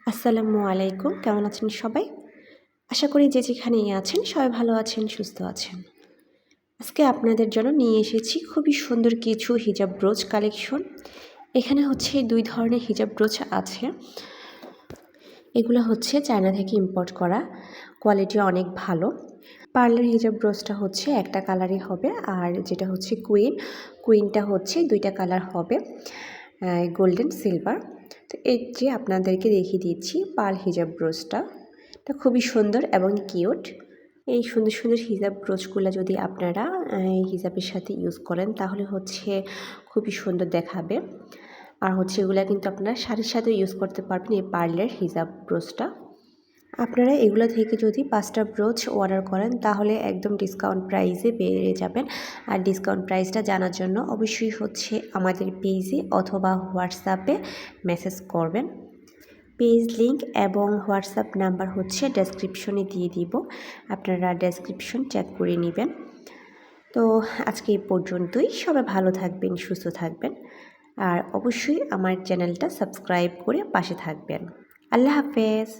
আসসালামু আলাইকুম, কেমন আছেন সবাই? আশা করি যে যেখানেই আছেন সবাই ভালো আছেন, সুস্থ আছেন। আজকে আপনাদের জন্য নিয়ে এসেছি খুবই সুন্দর কিছু হিজাব ব্রোচ কালেকশন। এখানে হচ্ছে 2 ধরনের হিজাব ব্রোচ আছে। এগুলো হচ্ছে চায়না থেকে ইম্পোর্ট করা, কোয়ালিটি অনেক ভালো। পার্লের হিজাব ব্রোচটা হচ্ছে একটা কালারই হবে, আর যেটা হচ্ছে কুইনটা হচ্ছে 2টা কালার হবে, গোল্ডেন সিলভার। তো এই যে আপনাদেরকে দেখিয়ে দিচ্ছি পার্ল হিজাব ব্রোচটা। এটা খুবই সুন্দর এবং কিউট। এই সুন্দর সুন্দর হিজাব ব্রোচগুলো যদি আপনারা হিজাবের সাথে ইউজ করেন তাহলে হচ্ছে খুবই সুন্দর দেখাবে। আর হচ্ছে এগুলো কিন্তু আপনারা শাড়ির সাথে ইউজ করতে পারবেন এই পার্লের হিজাব ব্রোচটা। আপনারা এগুলো থেকে যদি 5টা ব্রোচ অর্ডার করেন তাহলে একদম ডিসকাউন্ট প্রাইসে পেয়ে যাবেন। আর ডিসকাউন্ট প্রাইসটা জানার জন্য অবশ্যই হচ্ছে আমাদের পেজে অথবা হোয়াটসঅ্যাপে মেসেজ করবেন। পেজ লিংক এবং হোয়াটসঅ্যাপ নাম্বার হচ্ছে ডেসক্রিপশনে দিয়ে দিব, আপনারা ডেসক্রিপশন চেক করে নেবেন। তো আজকে এই পর্যন্তই। সবাই ভালো থাকবেন, সুস্থ থাকবেন, আর অবশ্যই আমার চ্যানেলটা সাবস্ক্রাইব করে পাশে থাকবেন। আল্লাহ হাফেজ।